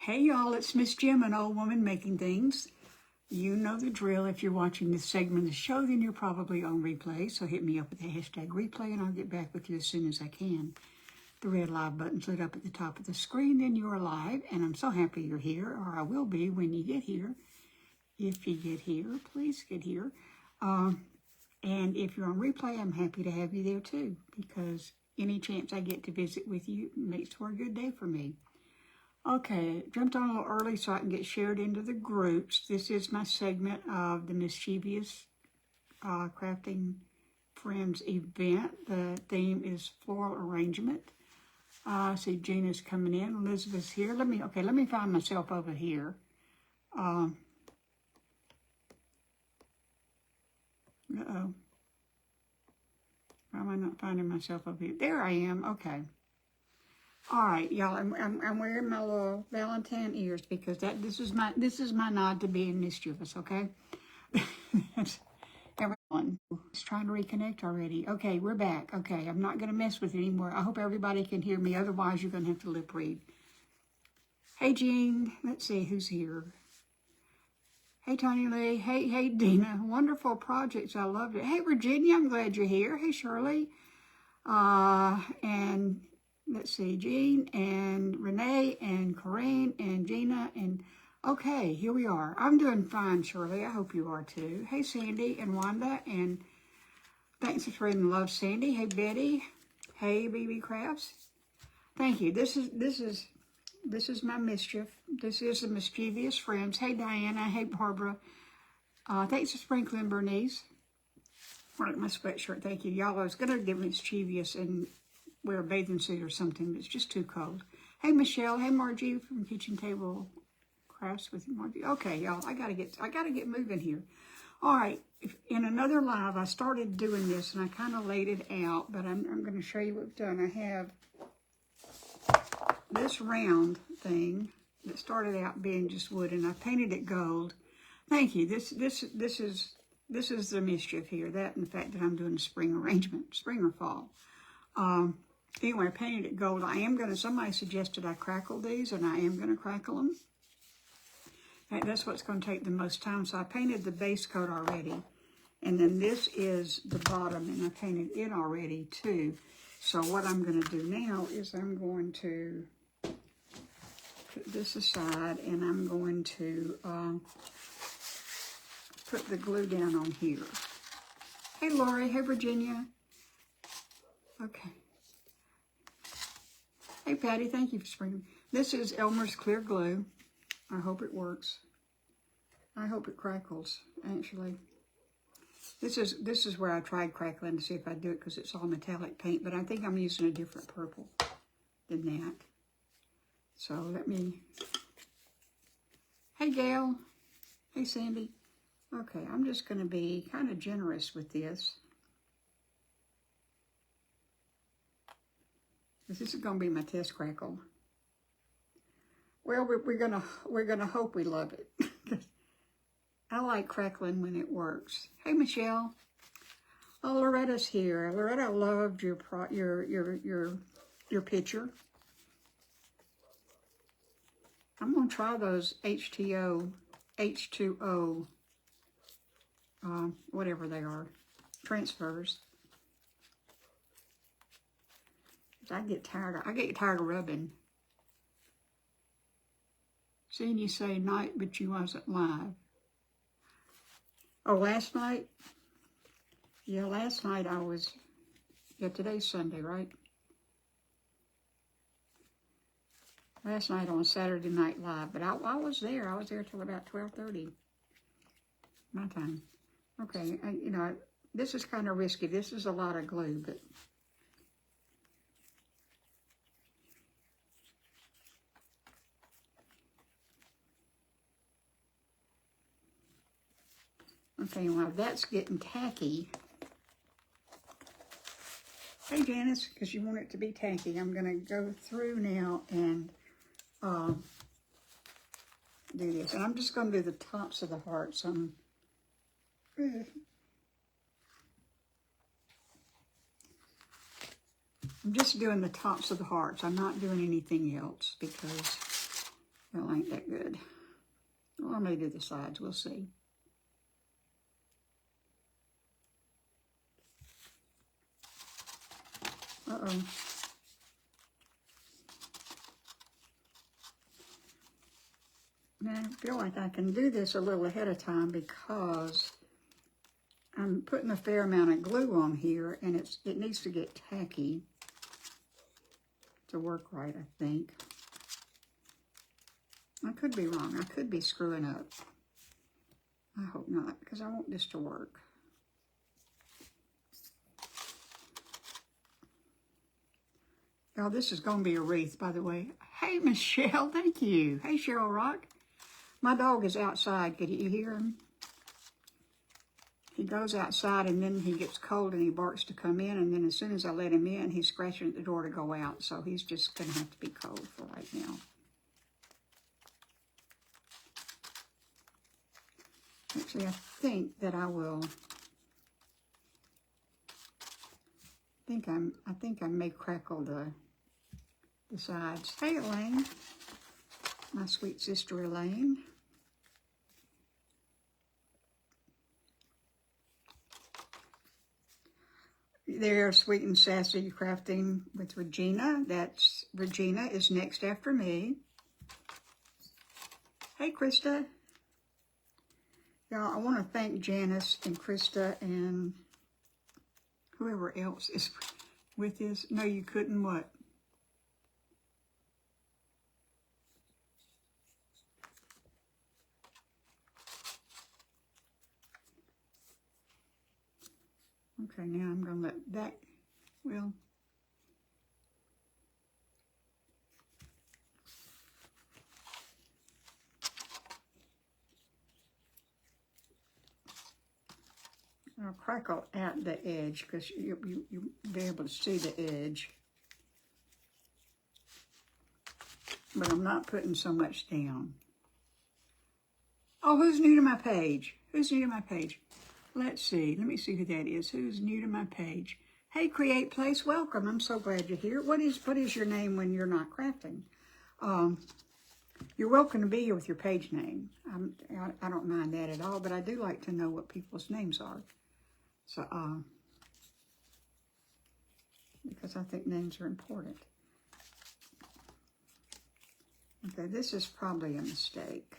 Hey y'all, it's Miss Jim, an old woman making things. You know the drill. If you're watching this segment of the show, then you're probably on replay. So hit me up with the hashtag replay and I'll get back with you as soon as I can. The red live button's lit up at the top of the screen, then you're live. And I'm so happy you're here, or I will be when you get here. If you get here, please get here. And if you're on replay, I'm happy to have you there too, because any chance I get to visit with you makes for a good day for me. Okay, jumped on a little early so I can get shared into the groups. This is my segment of the Mischievous Crafting Friends event. The theme is floral arrangement. I see Gina's coming in. Elizabeth's here. Let me find myself over here. Uh-oh. Why am I not finding myself over here? There I am. Okay. All right, y'all. I'm wearing my little Valentine ears because this is my nod to being mischievous. Okay. Everyone is trying to reconnect already. Okay, we're back. Okay, I'm not gonna mess with it anymore. I hope everybody can hear me. Otherwise, you're gonna have to lip read. Hey, Jean. Let's see who's here. Hey, Tony Lee. Hey, Dina. Wonderful projects. I loved it. Hey, Virginia. I'm glad you're here. Hey, Shirley. And let's see, Jean and Renee and Corinne and Gina and okay, here we are. I'm doing fine, Shirley. I hope you are too. Hey, Sandy and Wanda, and thanks for spreading love, Sandy. Hey, Betty. Hey, BB Crafts. Thank you. This is my mischief. This is the Mischievous Friends. Hey, Diana. Hey, Barbara. Thanks for sprinkling, Bernice. Right, my sweatshirt. Thank you, y'all. I was gonna get mischievous and wear a bathing suit or something, but it's just too cold. Hey, Michelle. Hey, Margie from Kitchen Table Crafts with Margie. Okay, y'all. I gotta get moving here. All right. In another live, I started doing this and I kind of laid it out, but I'm going to show you what I've done. I have this round thing that started out being just wood, and I painted it gold. Thank you. This is the mischief here. That and the fact that I'm doing a spring arrangement, spring or fall. Anyway, I painted it gold. Somebody suggested I crackle these, and I am going to crackle them. That's what's going to take the most time. So I painted the base coat already. And then this is the bottom, and I painted it already too. So what I'm going to do now is I'm going to put this aside, and I'm going to put the glue down on here. Hey, Lori. Hey, Virginia. Okay. Hey, Patty. Thank you for springing. This is Elmer's clear glue. I hope it works. I hope it crackles, actually. This is where I tried crackling to see if I do it because it's all metallic paint, but I think I'm using a different purple than that. So let me... Hey, Gail. Hey, Sandy. Okay, I'm just going to be kind of generous with this. This is going to be my test crackle. Well, we're gonna hope we love it. I like crackling when it works. Hey, Michelle. Oh, Loretta's here. Loretta, I loved your picture. I'm gonna try those H2O, whatever they are, transfers. I get tired of rubbing. Seeing you say night, but you wasn't live. Oh, last night? Yeah, last night I was, today's Sunday, right? Last night on Saturday Night Live, but I was there. I was there till about 12:30 my time. Okay, this is kind of risky. This is a lot of glue, but... Okay, while that's getting tacky, hey Janice, because you want it to be tacky, I'm going to go through now and do this. And I'm just going to do the tops of the hearts. I'm just doing the tops of the hearts. I'm not doing anything else because Well, ain't that good. Well, I may do the sides. We'll see. Uh-oh. Now, I feel like I can do this a little ahead of time because I'm putting a fair amount of glue on here, and it needs to get tacky to work right, I think. I could be wrong. I could be screwing up. I hope not, because I want this to work. Oh, this is going to be a wreath, by the way. Hey, Michelle, thank you. Hey, Cheryl Rock. My dog is outside. Could you hear him? He goes outside, and then he gets cold, and he barks to come in, and then as soon as I let him in, he's scratching at the door to go out, so he's just going to have to be cold for right now. Actually, I think that I will. I think I may crackle the sides. Hey, Elaine, my sweet sister Elaine. There's Sweet and Sassy Crafting with Regina. Regina is next after me. Hey, Krista. Y'all, I want to thank Janice and Krista and whoever else is with this. No, you couldn't what? Okay, now I'm going to let that, well, I'll crackle at the edge because you'll be able to see the edge. But I'm not putting so much down. Oh, who's new to my page? Who's new to my page? Let's see. Let me see who that is. Who's new to my page? Hey, Create Place, welcome. I'm so glad you're here. What is your name when you're not crafting? You're welcome to be here with your page name. I don't mind that at all, but I do like to know what people's names are. So, because I think names are important. Okay, this is probably a mistake.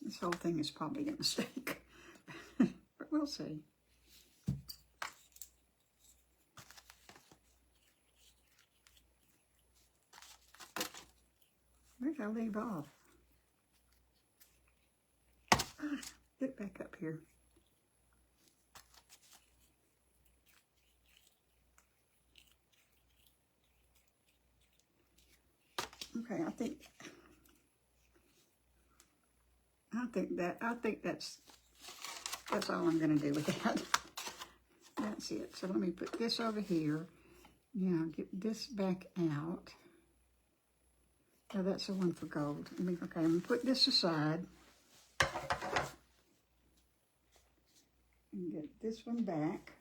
This whole thing is probably a mistake, but we'll see. Where did I leave off? Get back up here. Okay, I think that's all I'm going to do with that. That's it. So let me put this over here. Now get this back out. Oh, that's the one for gold. Okay, I'm going to put this aside. And get this one back.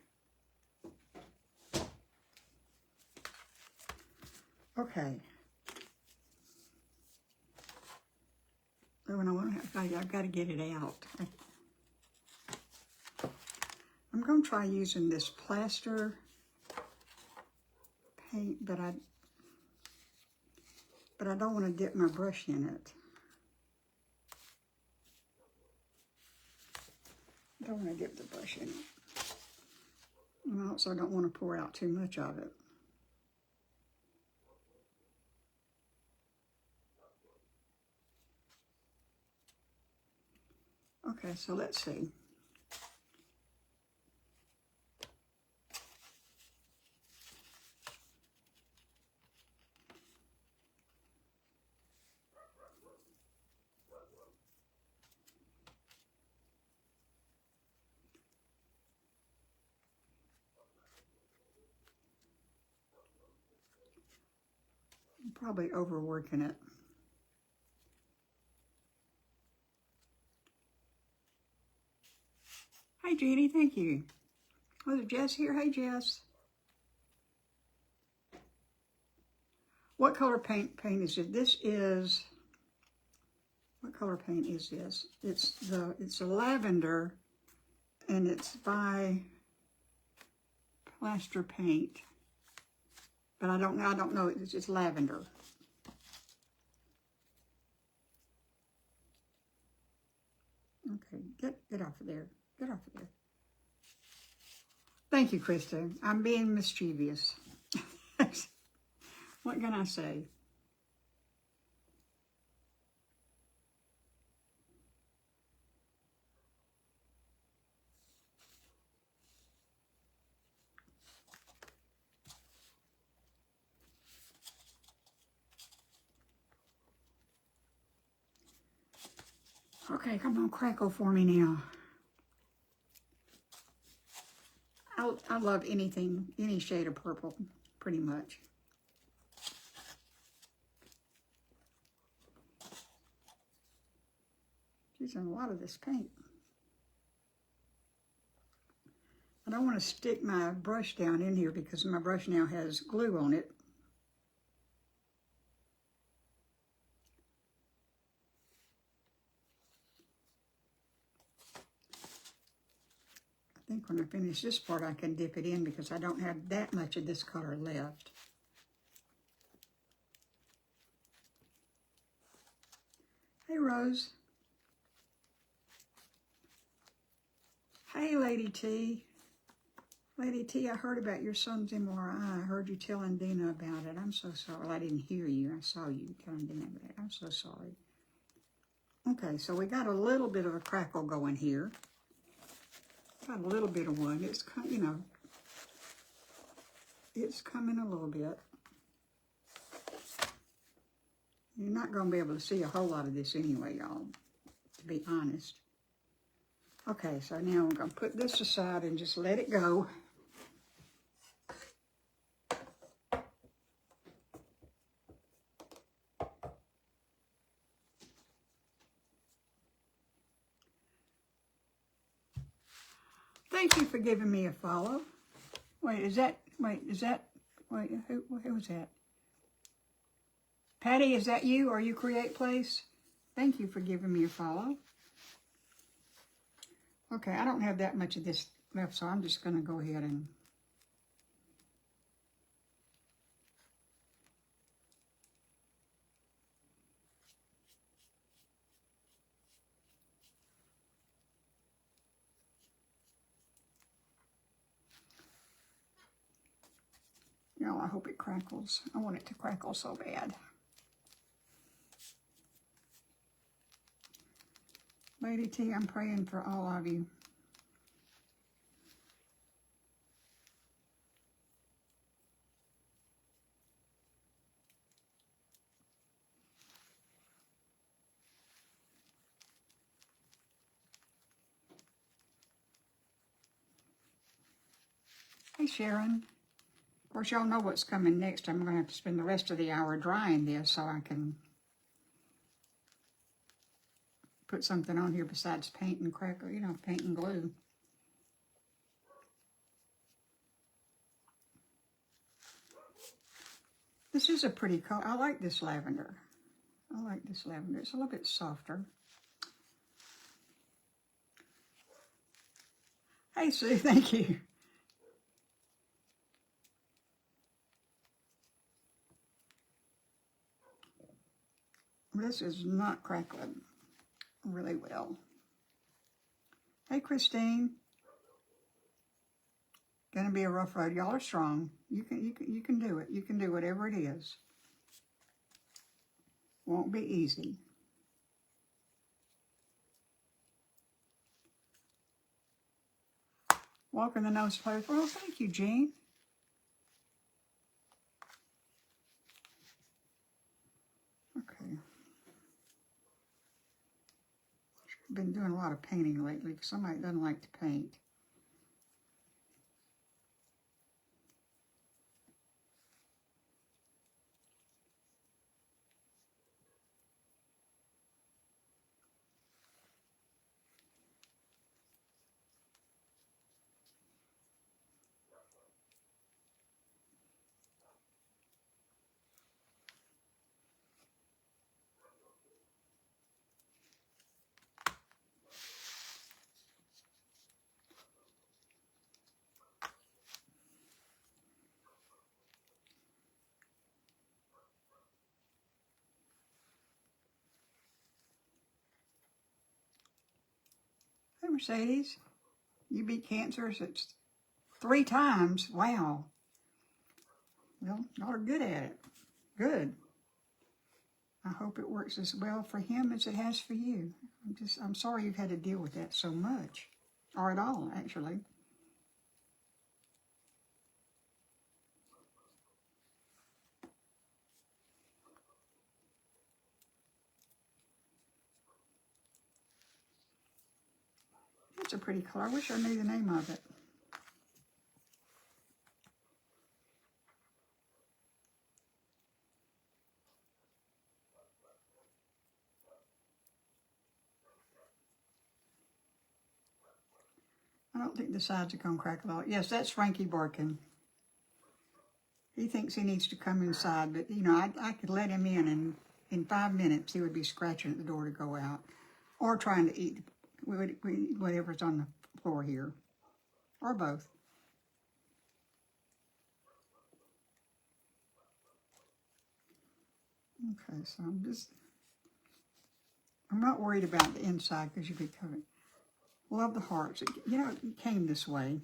Okay. Oh, and I've got to get it out. I'm going to try using this plaster paint, but I don't want to dip my brush in it. I don't want to dip the brush in it. And I also don't want to pour out too much of it. Okay, so let's see. I'm probably overworking it. Hi, Jeannie, thank you. Was it Jess here? Hey, Jess. What color paint is it? This is, what color paint is this? It's a lavender, and it's by Plaster Paint. But I don't know, it's lavender. Okay, get off of there. Get off of there. Thank you, Krista. I'm being mischievous. What can I say? Okay, come on, crackle for me now. I love anything, any shade of purple, pretty much. Using a lot of this paint. I don't want to stick my brush down in here because my brush now has glue on it. I think when I finish this part, I can dip it in because I don't have that much of this color left. Hey, Rose. Hey, Lady T. Lady T, I heard about your son's MRI. I heard you telling Dina about it. I'm so sorry. Well, I didn't hear you. I saw you telling Dina about it. I'm so sorry. Okay, so we got a little bit of a crackle going here. Got a little bit of one. It's, you know, it's coming a little bit. You're not going to be able to see a whole lot of this anyway, y'all, to be honest. Okay, so now I'm going to put this aside and just let it go. Thank you for giving me a follow. Who was that? Patty, is that you or you Create Place? Thank you for giving me a follow. Okay, I don't have that much of this left, so I'm just going to go ahead and I hope it crackles. I want it to crackle so bad. Lady T, I'm praying for all of you. Hey, Sharon. Of course, y'all know what's coming next. I'm going to have to spend the rest of the hour drying this so I can put something on here besides paint and crackle, paint and glue. This is a pretty color. I like this lavender. It's a little bit softer. Hey, Sue, thank you. This is not crackling really well. Hey, Christine. Gonna be a rough road. Y'all are strong. You can do it. You can do whatever it is. Won't be easy. Walking the nose players. Well, thank you, Jean. Okay. I've been doing a lot of painting lately because somebody doesn't like to paint. Mercedes. You beat cancer. It's 3 times. Wow. Well, y'all are good at it. Good. I hope it works as well for him as it has for you. I'm sorry you've had to deal with that so much. Or at all, actually. That's a pretty color. I wish I knew the name of it. I don't think the sides are going to crack a lot. Yes, that's Frankie barking. He thinks he needs to come inside, but, you know, I could let him in 5 minutes he would be scratching at the door to go out. Or trying to eat whatever's on the floor here. Or both. Okay, so I'm not worried about the inside because you'll be covered. Love the hearts. You know, it came this way.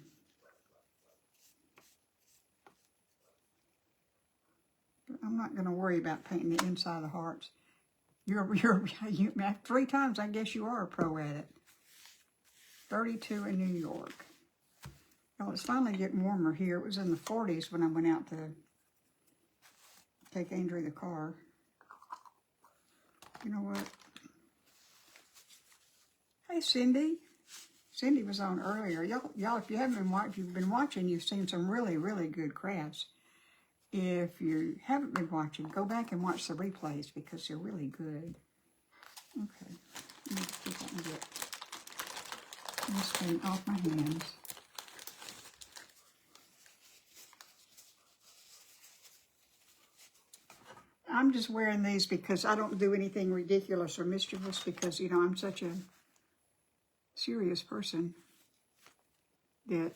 But I'm not going to worry about painting the inside of the hearts. You 3 times, I guess you are a pro at it. 32 in New York. Well, it's finally getting warmer here. It was in the 40s when I went out to take Andrew the car. You know what? Hey, Cindy. Cindy was on earlier. Y'all, if you've been watching, you've seen some really, really good crafts. If you haven't been watching, go back and watch the replays because they're really good. Okay. Let me see if I can get this thing off my hands. I'm just wearing these because I don't do anything ridiculous or mischievous because, you know, I'm such a serious person that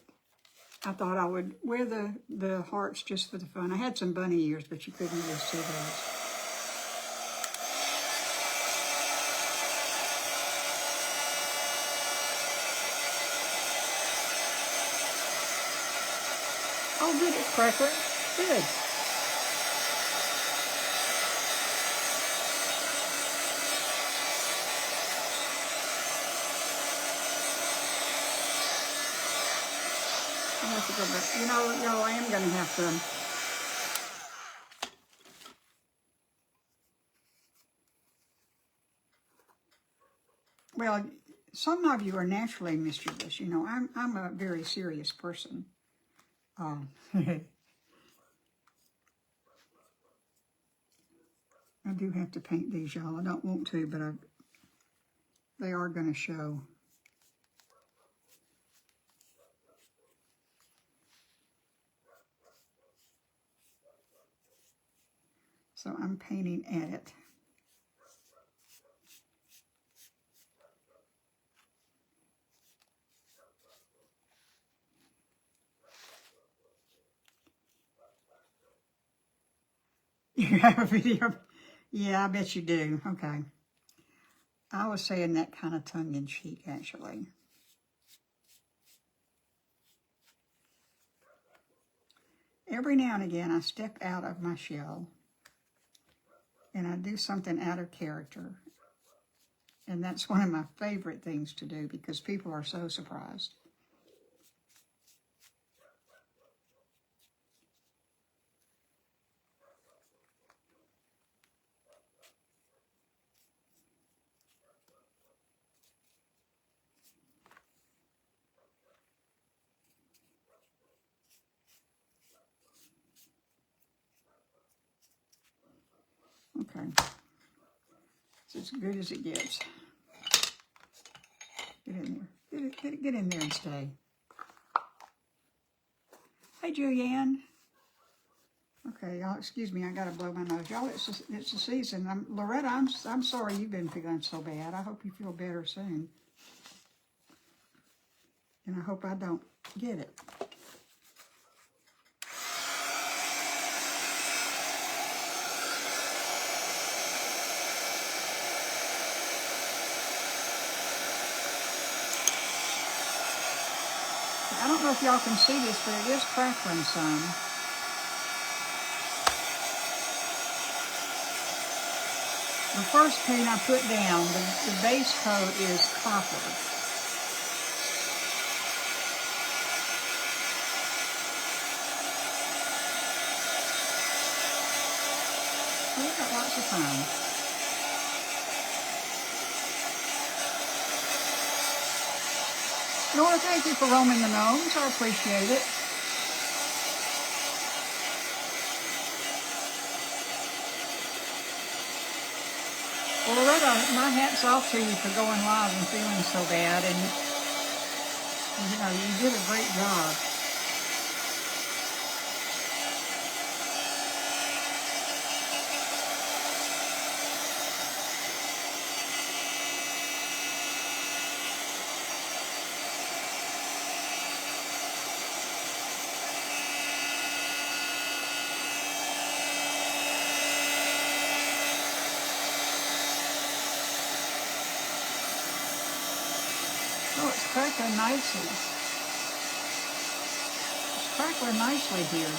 I thought I would wear the hearts just for the fun. I had some bunny ears, but you couldn't really see those. Oh, good, it's crackling. Good. I have to go back. You know, I am going to have to. Well, some of you are naturally mischievous. You know, I'm a very serious person. I do have to paint these, y'all. I don't want to, but they are going to show. So I'm painting at it. You have a video? Yeah, I bet you do. Okay. I was saying that kind of tongue-in-cheek, actually. Every now and again, I step out of my shell and I do something out of character. And that's one of my favorite things to do because people are so surprised. Okay. It's as good as it gets. Get in there. Get in there and stay. Hey, Julianne. Okay, y'all, excuse me, I gotta blow my nose. Y'all, it's the season. Loretta, I'm sorry you've been feeling so bad. I hope you feel better soon. And I hope I don't get it. I don't know if y'all can see this, but it is crackling some. The first paint I put down, the base coat is copper. We've got lots of fun. Nora, thank you for roaming the gnomes. I appreciate it. Well, Loretta, my hat's off to you for going live and feeling so bad, and you know, you did a great job. Oh, it's crackling nicely. It's crackling nicely here.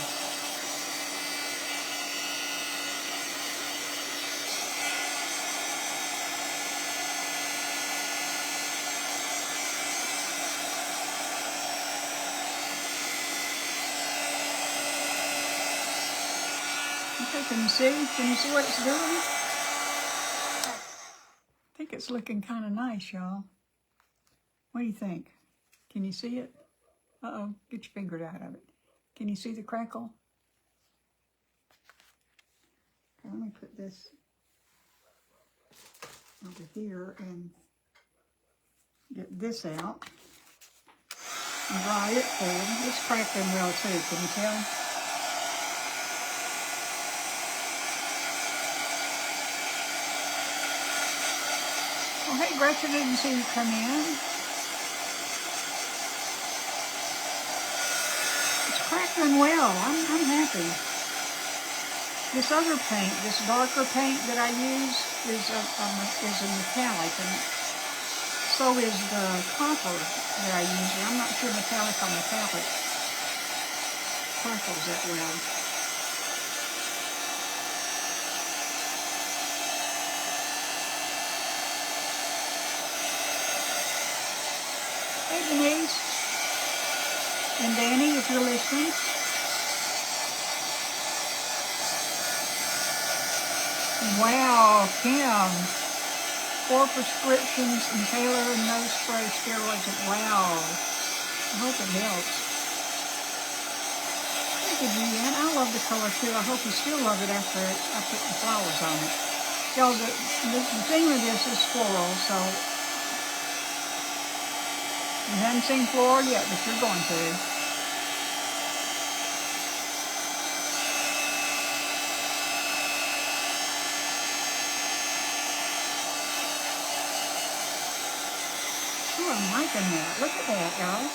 Okay, can you see? Can you see what it's doing? I think it's looking kind of nice, y'all. What do you think? Can you see it? Uh-oh, get your finger out of it. Can you see the crackle? Okay, let me put this over here and get this out and dry it full. It's crackling well too, can you tell? Oh, hey Gretchen, didn't see you come in. Crackling well. I'm happy. This other paint, this darker paint that I use is a metallic, and so is the copper that I use. And I'm not sure metallic on metallic crackles that well. Hey Denise. And Danny, if you're listening. Wow, Kim. 4 prescriptions, inhaler, nose spray, steroids. Wow. I hope it helps. Thank you, Julianne. I love the color too. I hope you still love it after I put the flowers on it. Y'all, the theme of this is floral, so you haven't seen floral yet, but you're going to. Oh, I'm liking that. Look at that, y'all.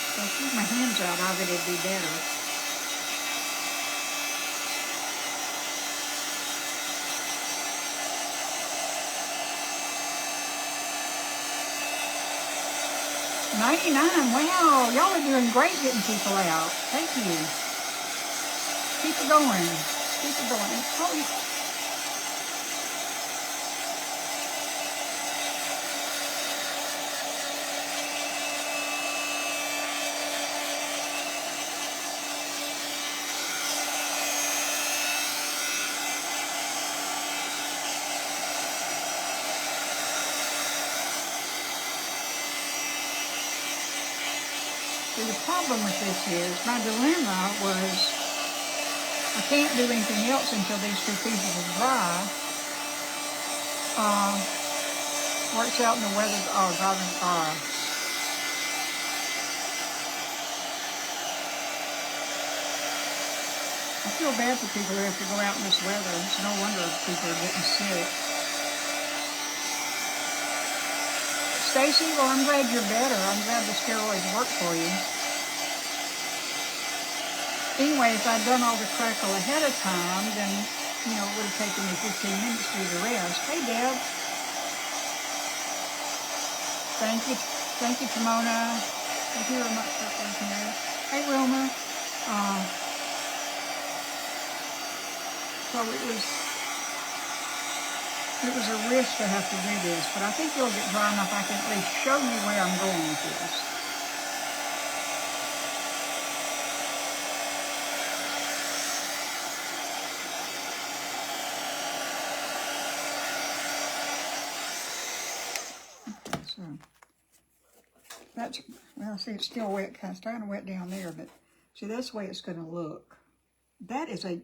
If I keep my hands out of it, it'd be better. $99, wow, y'all are doing great getting people out. Thank you. Keep it going. Keep it going. Oh, the problem with this is, my dilemma was, I can't do anything else until these 2 pieces are dry. Works out in the weather, driving the car. I feel bad for people who have to go out in this weather. It's no wonder people are getting sick. Stacy, well, I'm glad you're better. I'm glad the steroids work for you. Anyway, if I'd done all the crackle ahead of time, then, you know, it would have taken me 15 minutes to do the rest. Hey, Deb. Thank you, Timona. Thank you very much for being here. Hey, Wilma. So it was a risk to have to do this, but I think it'll get dry enough I can at least show you where I'm going with this. So that's, well, see, it's still wet, it's kind of wet down there, but see, that's the way it's going to look. That is a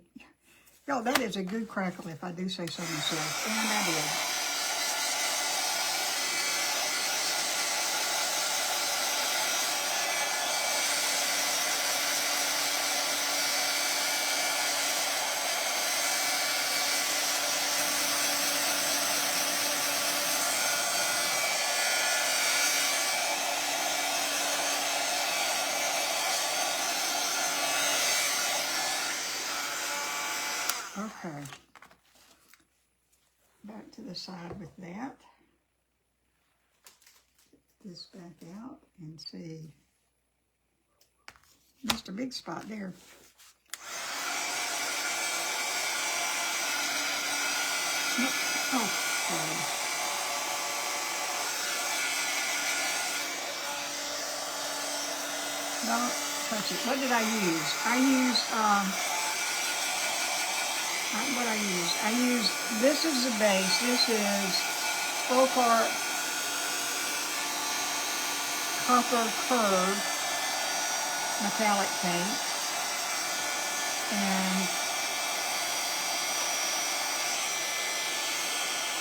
good crackle, if I do say so myself, and I did. Okay, back to the side with that. Get this back out and see. Just a big spot there. Nope. Oh, sorry. Don't touch it. What did I use? I used, what I used, this is the base. This is Folk-Art Copper Curve metallic paint. And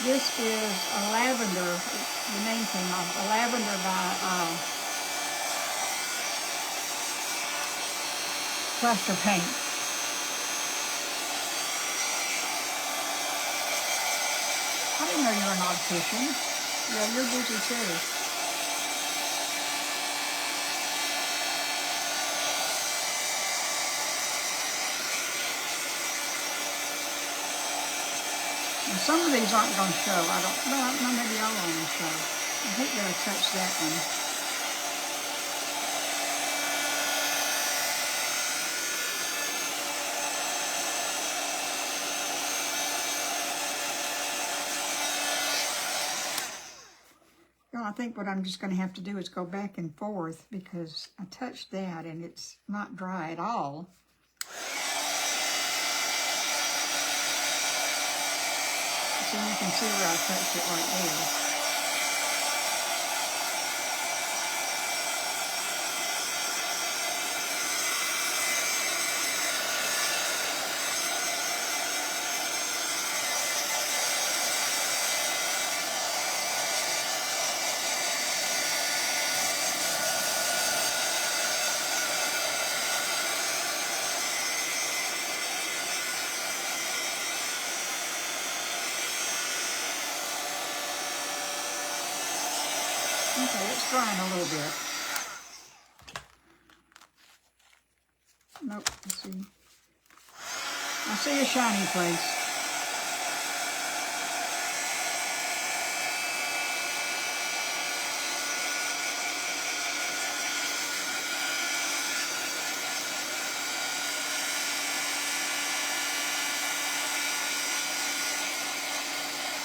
this is a lavender, the name came off, a lavender by Plaster Paint. I didn't know you were an optician. Yeah, you're busy too. Now, some of these aren't going to show. I don't know, maybe all of them show. I hate that I touched that one. I think what I'm just going to have to do is go back and forth because I touched that and it's not dry at all. So you can see where I touched it right there. Okay, it's drying a little bit. Nope, let's see. I see a shiny place.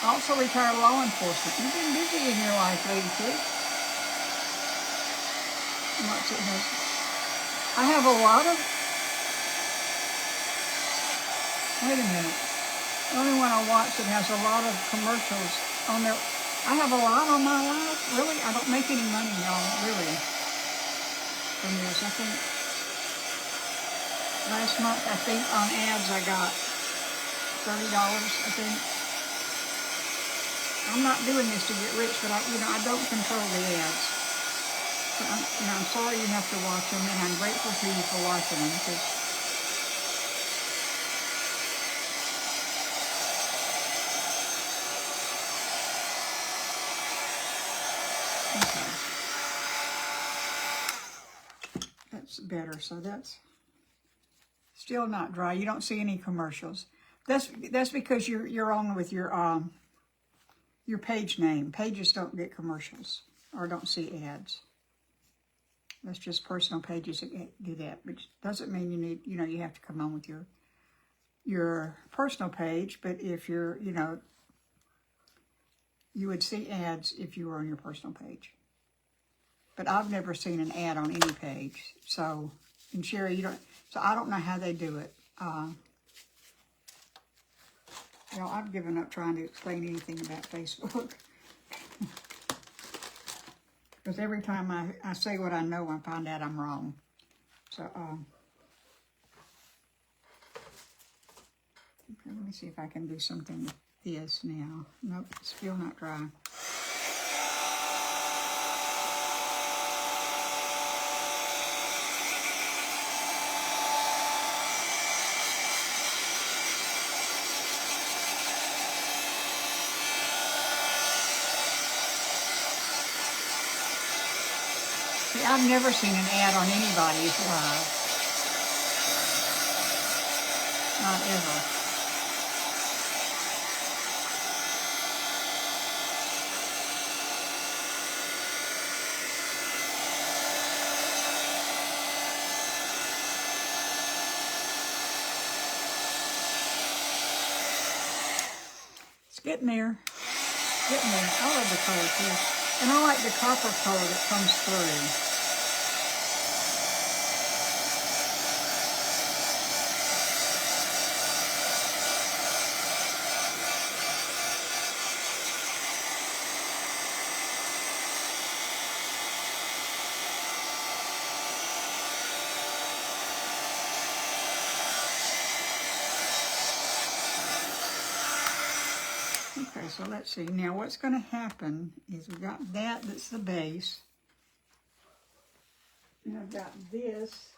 Also retired law enforcement. You've been busy in your life, lady kid. What's it has? I have a lot of. Wait a minute. The only one I watch that has a lot of commercials on there. I have a lot on my life. Really, I don't make any money, y'all. Really, from this. I think last month, I think on ads I got $30. I think. I'm not doing this to get rich, but I don't control the ads. So I'm sorry you have to watch them, and I'm grateful to you for watching them. Okay. That's better. So that's still not dry. You don't see any commercials. That's because you're on with your page name. Pages don't get commercials. or don't see ads. That's just personal pages that do that, which doesn't mean you need, you have to come on with your personal page, but if you're, you would see ads if you were on your personal page. But I've never seen an ad on any page. So, and Sherry, so I don't know how they do it. I've given up trying to explain anything about Facebook. Because every time I say what I know, I find out I'm wrong. So, okay, let me see if I can do something with this now. Nope, it's still not dry. See, I've never seen an ad on anybody's live. Not ever. It's getting there. Getting there. I love the color too. And I like the copper color that comes through. Okay, so let's see. Now what's going to happen is we've got that's the base. And I've got this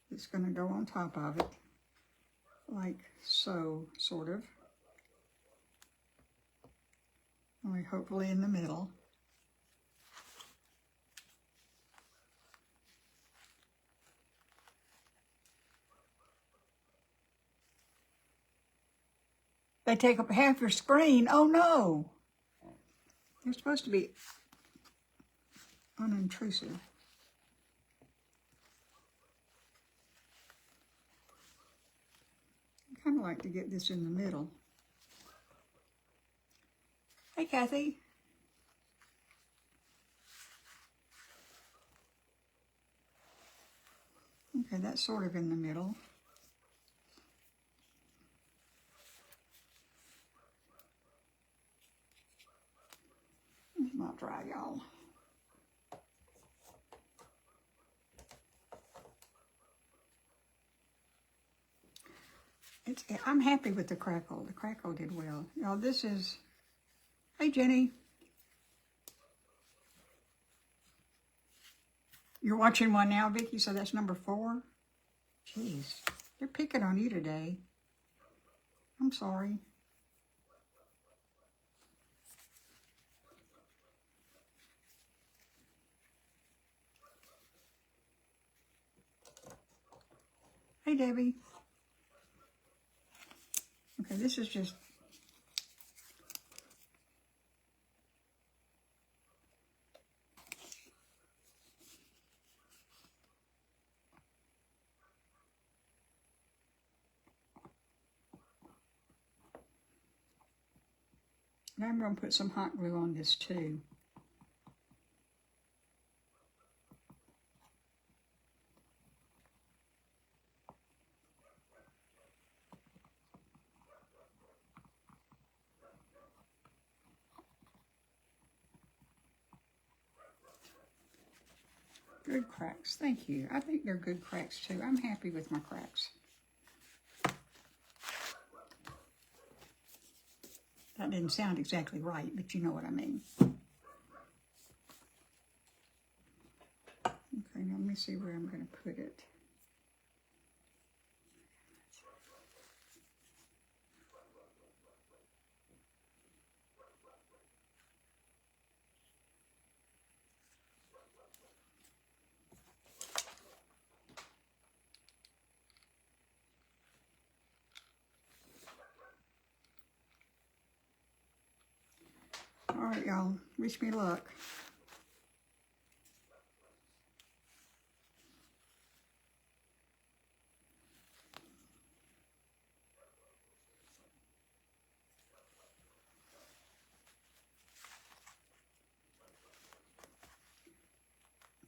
that's going to go on top of it, like so, sort of. Only hopefully in the middle. They take up half your screen. Oh no! They're supposed to be unintrusive. I kind of like to get this in the middle. Hey, Kathy. Okay, that's sort of in the middle. It's not dry, y'all. I'm happy with the crackle. The crackle did well. Y'all, this is... Hey, Jenny. You're watching one now, Vicki, so that's number 4? Jeez, they're picking on you today. I'm sorry. Hey, Debbie. Okay, this is just... Now I'm going to put some hot glue on this too. Good cracks. Thank you. I think they're good cracks too. I'm happy with my cracks. That didn't sound exactly right, but you know what I mean. Okay, now let me see where I'm going to put it. All right, y'all. Wish me luck.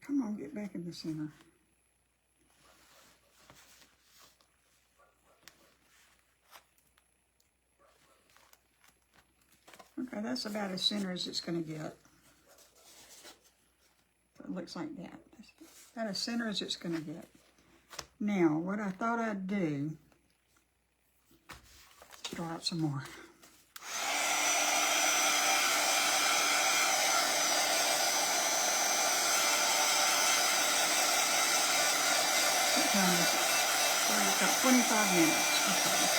Come on, get back in the center. Okay, that's about as center as it's going to get. So it looks like that. That's about as center as it's going to get. Now, what I thought I'd do, let's draw out some more. What time is it? So it's got 25 minutes. Okay.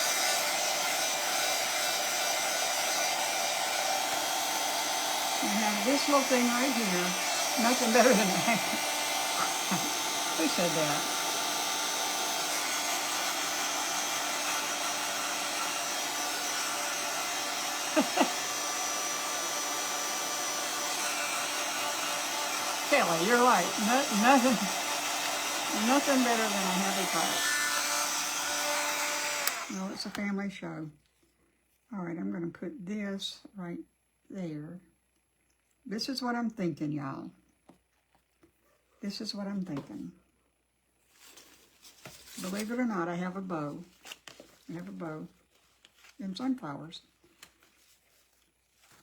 I have this little thing right here. Nothing better than that. Who said that? Kelly, you're right. Nothing better than a happy couple. Well, it's a family show. All right, I'm going to put this right there. This is what I'm thinking, y'all. This is what I'm thinking. Believe it or not, I have a bow. I have a bow and sunflowers.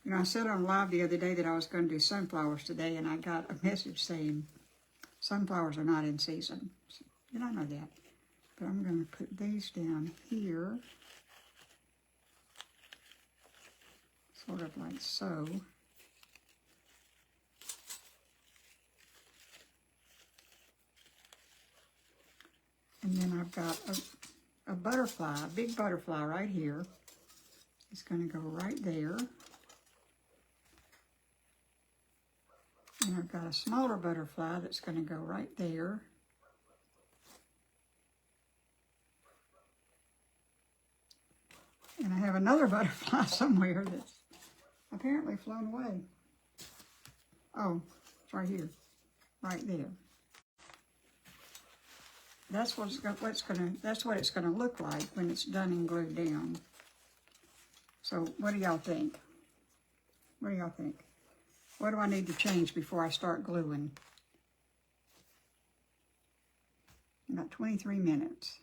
You know, I said on live the other day that I was going to do sunflowers today, and I got a message saying sunflowers are not in season. So, you don't know that. But I'm going to put these down here, sort of like so. And then I've got a butterfly, a big butterfly right here. It's going to go right there. And I've got a smaller butterfly that's going to go right there. And I have another butterfly somewhere that's apparently flown away. Oh, it's right here, right there. That's what it's gonna look like when it's done and glued down. So what do y'all think? What do y'all think? What do I need to change before I start gluing? About 23 minutes.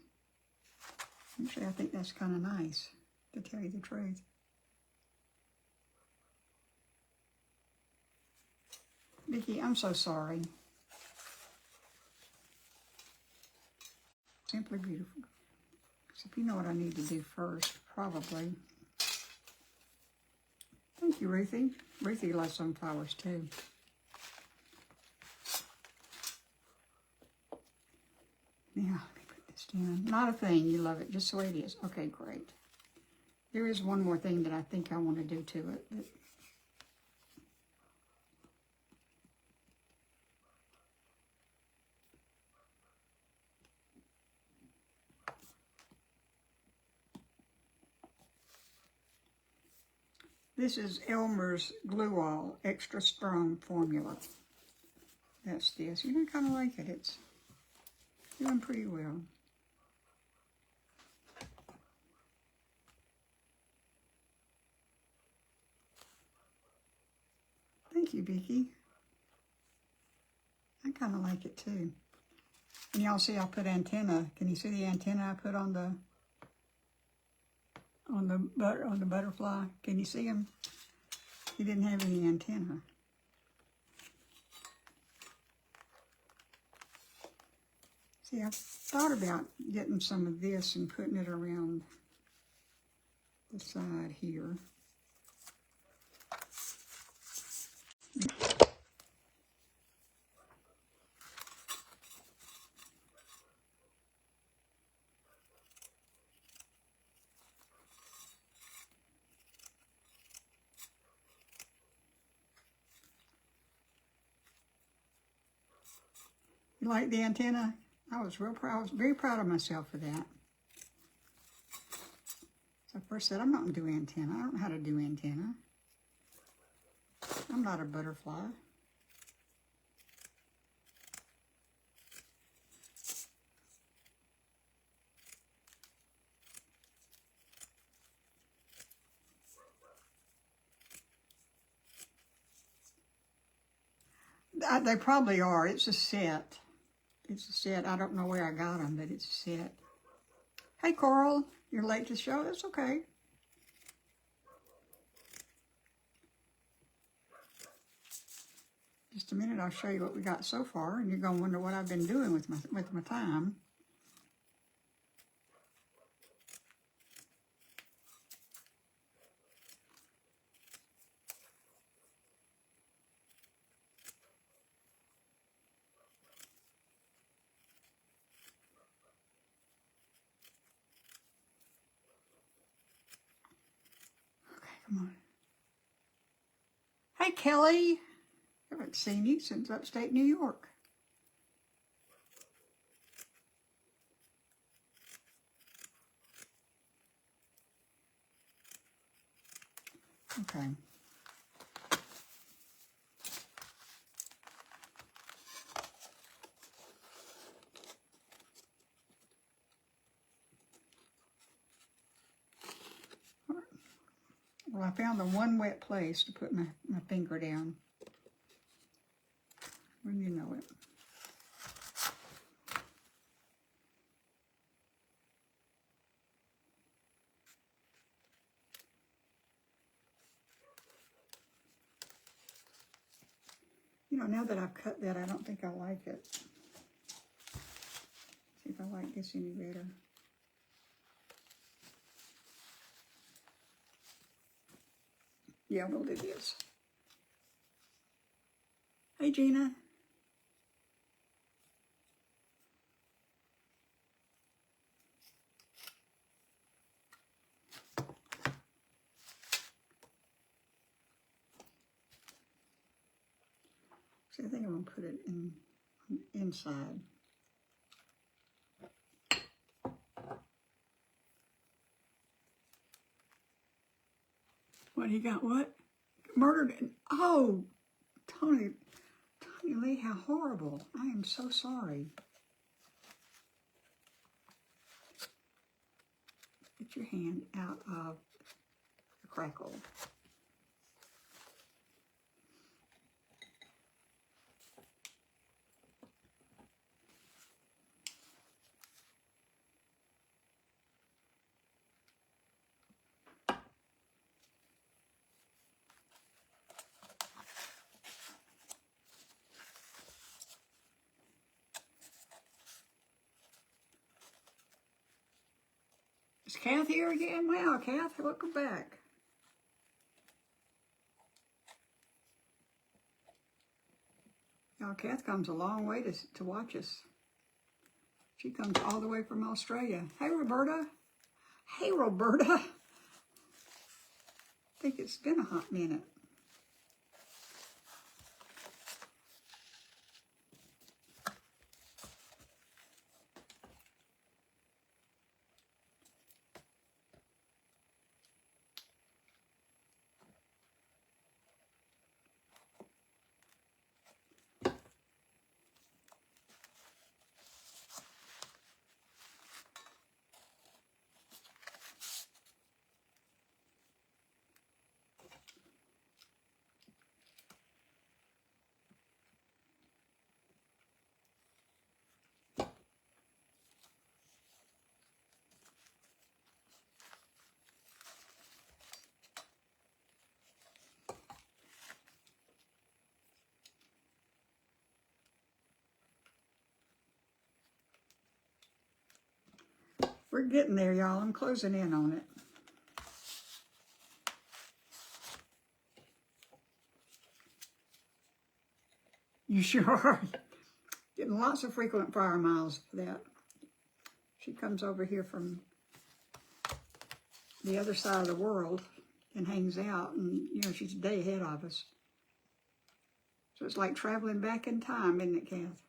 Actually, I think that's kind of nice, to tell you the truth. Vicki, I'm so sorry. Simply beautiful. So if you know what I need to do first, probably. Thank you, Ruthie. Ruthie loves sunflowers too. Now, let me put this down. Not a thing, you love it just the way it is. Okay, great. There is one more thing that I think I want to do to it. This is Elmer's Glue All Extra Strong Formula. That's this. You know, I kind of like it. It's doing pretty well. Thank you, Vicki. I kind of like it too. And y'all see I put antenna. Can you see the antenna I put on the butterfly? Can you see him? He didn't have any antenna. See, I thought about getting some of this and putting it around the side here. You like the antenna? I was real proud. I was very proud of myself for that. So I first said, I'm not going to do antenna. I don't know how to do antenna. I'm not a butterfly. They probably are. It's a set. It's a set. I don't know where I got them, but it's a set. Hey, Coral, you're late to the show. That's okay. Just a minute, I'll show you what we got so far, and you're going to wonder what I've been doing with my time. Okay, come on. Hey, Kelly. I haven't seen you since upstate New York. Okay. Well, I found the one wet place to put my finger down. When you know it. You know, now that I've cut that, I don't think I like it. See if I like this any better. Yeah, we'll do this. Hey, Gina. See, I think I'm going to put it inside. What, he got what? Murdered? Oh, Tony Lee, how horrible. I am so sorry. Get your hand out of the crackle. Is Kath here again? Wow, Kath, welcome back. Y'all, Kath comes a long way to watch us. She comes all the way from Australia. Hey, Roberta. Hey, Roberta. I think it's been a hot minute. We're getting there, y'all. I'm closing in on it. You sure are. Getting lots of frequent flyer miles for that. She comes over here from the other side of the world and hangs out, and you know, she's a day ahead of us. So it's like traveling back in time, isn't it, Kath?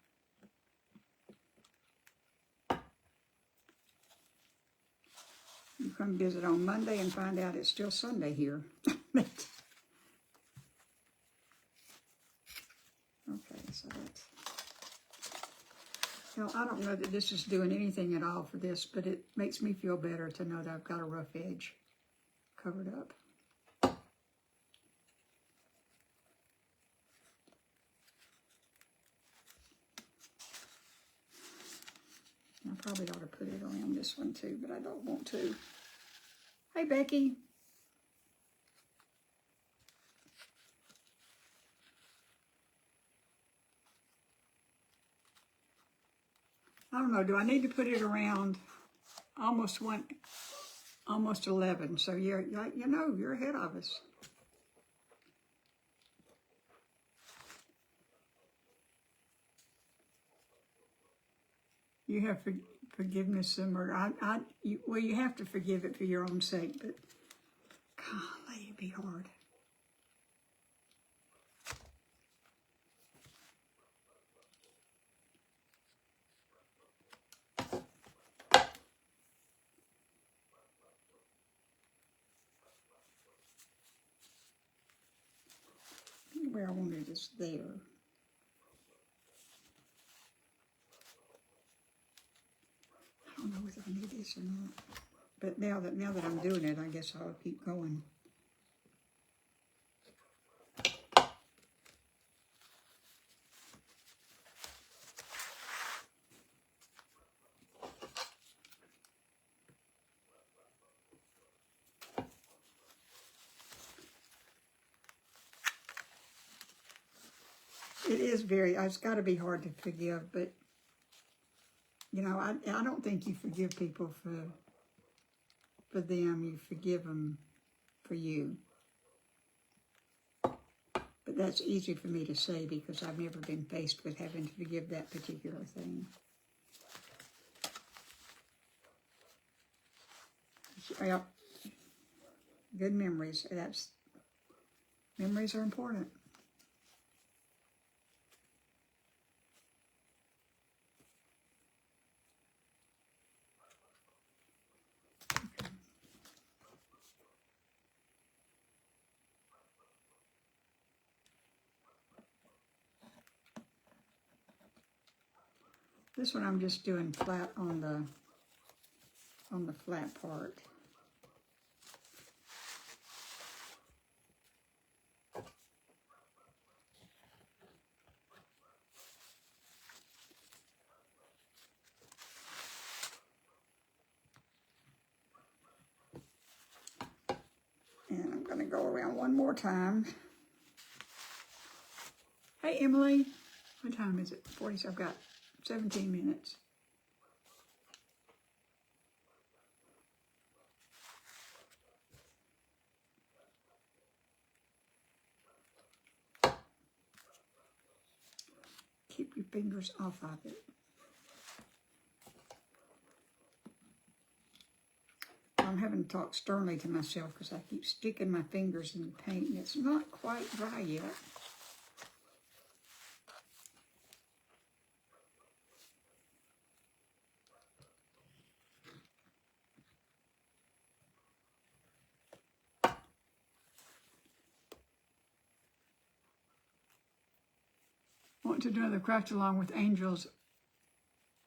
You come visit on Monday and find out it's still Sunday here. Well, I don't know that this is doing anything at all for this, but it makes me feel better to know that I've got a rough edge covered up. I probably ought to put it around this one too, but I don't want to. Hey, Becky. I don't know, do I need to put it around almost 11? So you're ahead of us. You have forgiveness and murder. Well, you have to forgive it for your own sake, but golly, it'd be hard. Where I wanted is there. I don't know whether I need this or not. But now that I'm doing it, I guess I'll keep going. It is it's got to be hard to forgive, but you know, I don't think you forgive people for them. You forgive them for you. But that's easy for me to say because I've never been faced with having to forgive that particular thing. Well, good memories. Memories are important. This one I'm just doing flat on the flat part. And I'm going to go around one more time. Hey, Emily. What time is it? 40. I've got 17 minutes. Keep your fingers off of it. I'm having to talk sternly to myself because I keep sticking my fingers in the paint and it's not quite dry yet. Want to do another craft along with angels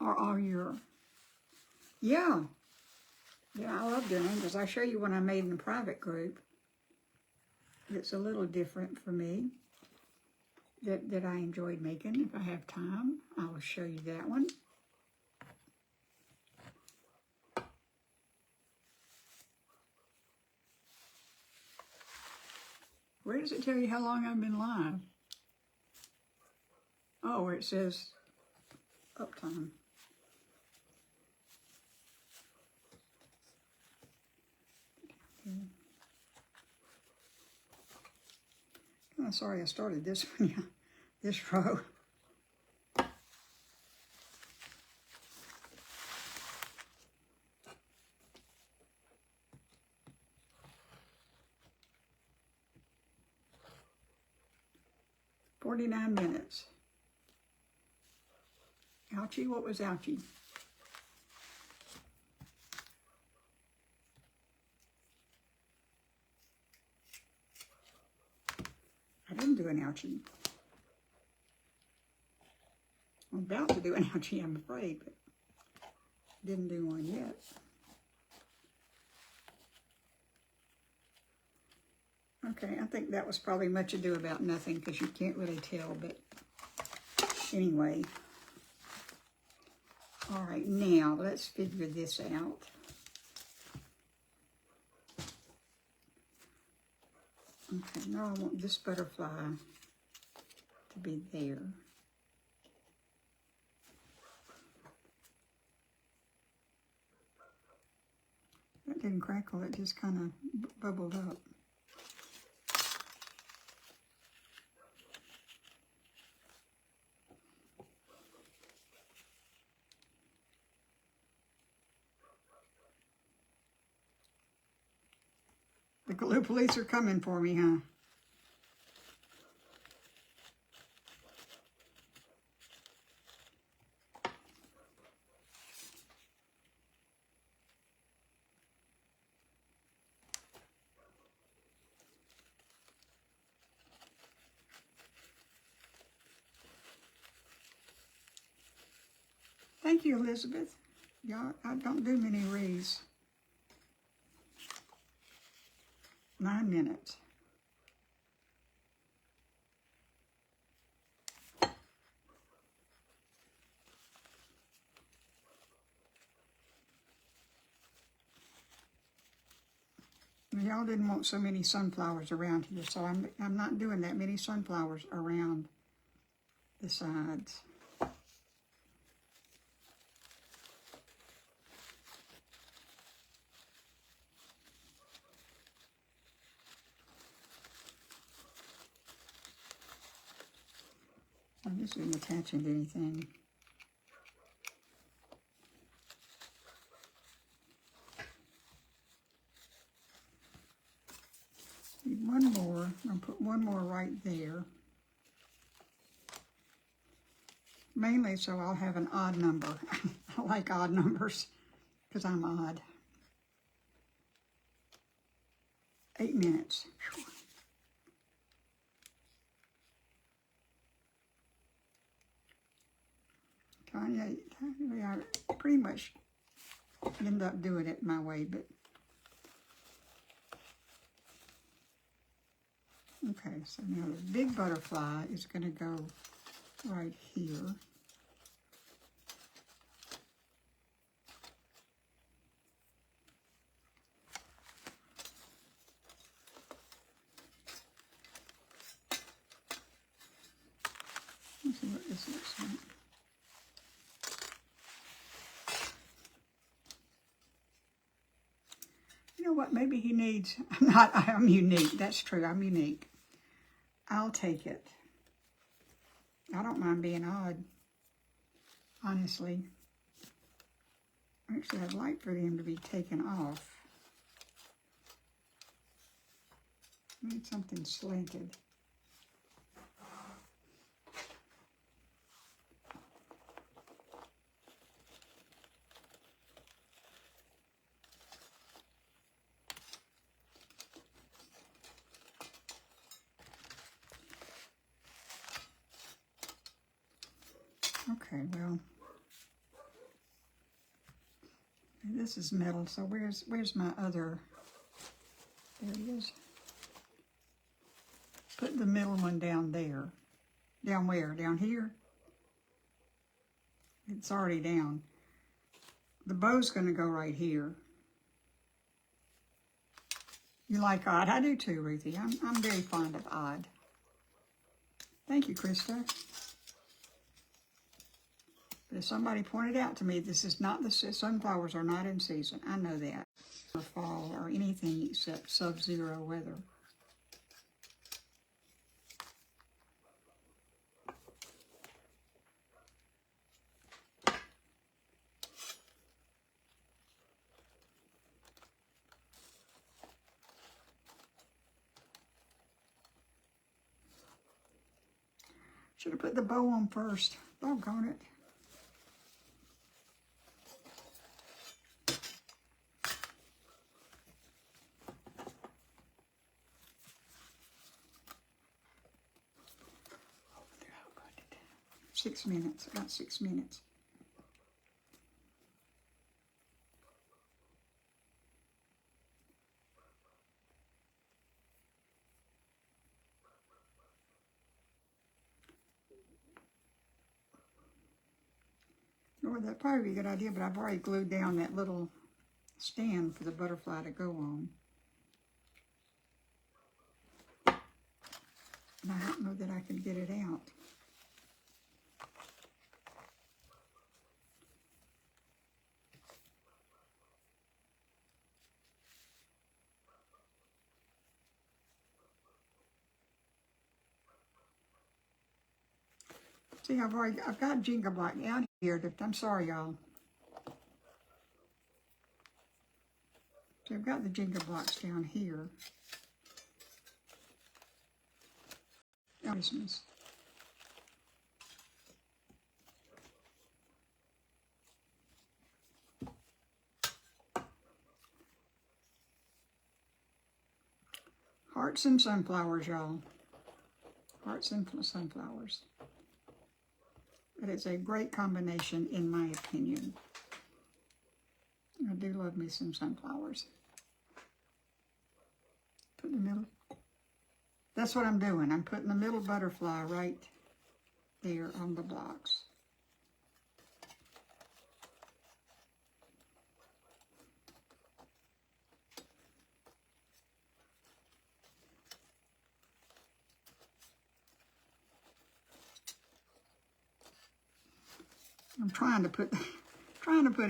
or all your... Yeah, I love doing angels. I'll show you one I made in a private group. It's a little different for me that I enjoyed making. If I have time, I will show you that one. Where does it tell you how long I've been live? Oh, where it says uptime. Oh, sorry, I started this one, yeah, this row. "49 minutes. Ouchie, what was ouchie? I didn't do an ouchie. about to do an ouchie, I'm afraid, but didn't do one yet. Okay, I think that was probably much ado about nothing because you can't really tell, but anyway. All right, now let's figure this out. Okay, now I want this butterfly to be there. That didn't crackle, it just kind of bubbled up. The glue police are coming for me, huh? Thank you, Elizabeth. Y'all, I don't do many wreaths. 9 minutes. Y'all didn't want so many sunflowers around here, so I'm not doing that many sunflowers around the sides. This isn't attaching to anything. Need one more. I'm going to put one more right there. Mainly so I'll have an odd number. I like odd numbers because I'm odd. 8 minutes. Whew. Tanya, I pretty much end up doing it my way, but okay, so now the big butterfly is going to go right here. Let's see what this looks like. You know what, maybe he needs, I'm unique, that's true, I'm unique. I'll take it. I don't mind being odd, honestly. Actually, I'd like for them to be taken off. I need something slanted. Okay, well, this is metal, so where's my other, there it is. Put the middle one down there. Down where? Down here? It's already down. The bow's going to go right here. You like odd? I do too, Ruthie. I'm very fond of odd. Thank you, Krista. But if somebody pointed out to me, this is not the sunflowers are not in season. I know that. Or fall or anything except sub-zero weather. Should have put the bow on first. Doggone it. 6 minutes, about 6 minutes. Lord, that'd probably be a good idea, but I've already glued down that little stand for the butterfly to go on. And I don't know that I can get it out. See, I've got Jenga block down here. I'm sorry, y'all. So I've got the Jenga blocks down here. Christmas. Hearts and sunflowers, y'all. Hearts and sunflowers. But it's a great combination, in my opinion. I do love me some sunflowers. Put in the middle. That's what I'm doing. I'm putting the middle butterfly right there on the blocks. I'm trying to put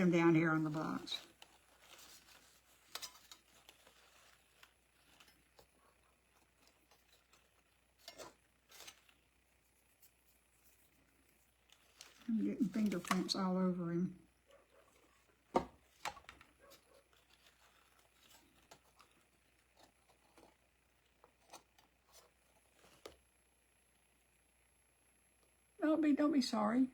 him down here on the blocks. I'm getting fingerprints all over him. Don't be sorry.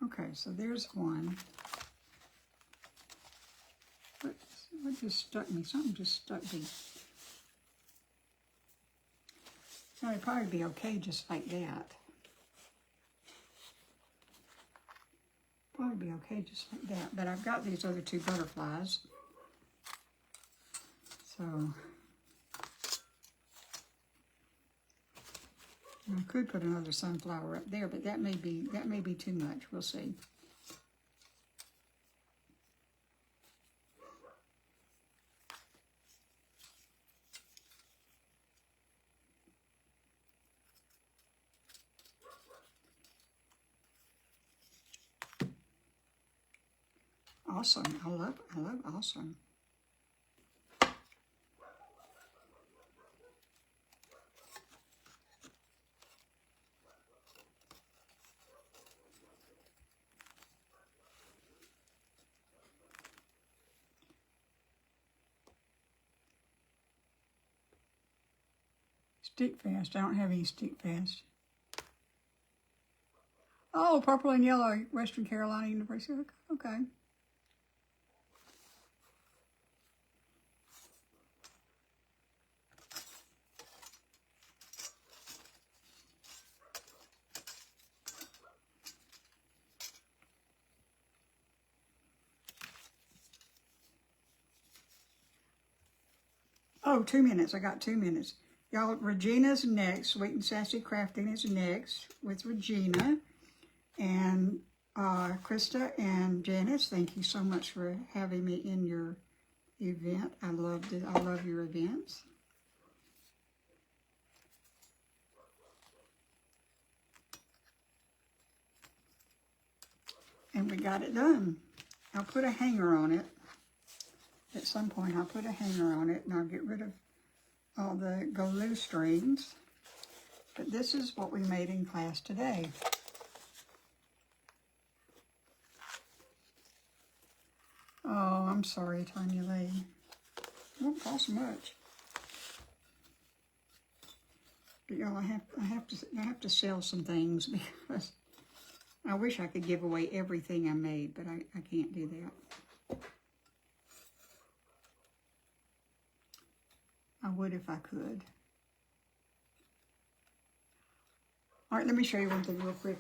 Okay, so there's one. What just stuck me? Something just stuck me. So it'd probably be okay just like that. Probably be okay just like that. But I've got these other two butterflies. So I could put another sunflower up there, but that may be too much. We'll see. Awesome. I love awesome. Stick fast. I don't have any stick fast. Oh, purple and yellow, Western Carolina University. Okay. Oh, 2 minutes. I got 2 minutes. Y'all, Regina's next. Sweet and Sassy Crafting is next with Regina. And Krista and Janice, thank you so much for having me in your event. I loved it. I love your events. And we got it done. I'll put a hanger on it. At some point, I'll put a hanger on it, and I'll get rid of all the glue strings. But this is what we made in class today. Oh, I'm sorry, Tanya Lee. It won't cost much. But y'all, I have to sell some things because I wish I could give away everything I made, but I can't do that. would if I could. All right, let me show you one thing real quick.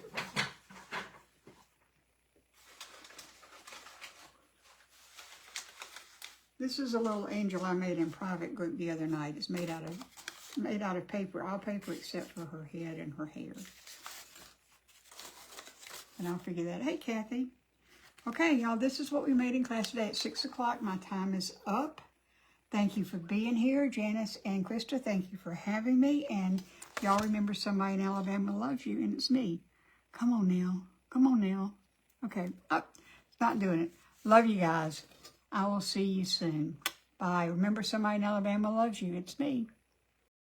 This is a little angel I made in private group the other night. It's made out of paper, all paper except for her head and her hair. And I'll figure that. Hey, Kathy. Okay, y'all, this is what we made in class today at 6 o'clock. My time is up. Thank you for being here. Janice and Krista, thank you for having me. And y'all remember somebody in Alabama loves you, and it's me. Come on now. Come on now. Okay, it's not doing it. Love you guys. I will see you soon. Bye. Remember somebody in Alabama loves you. It's me.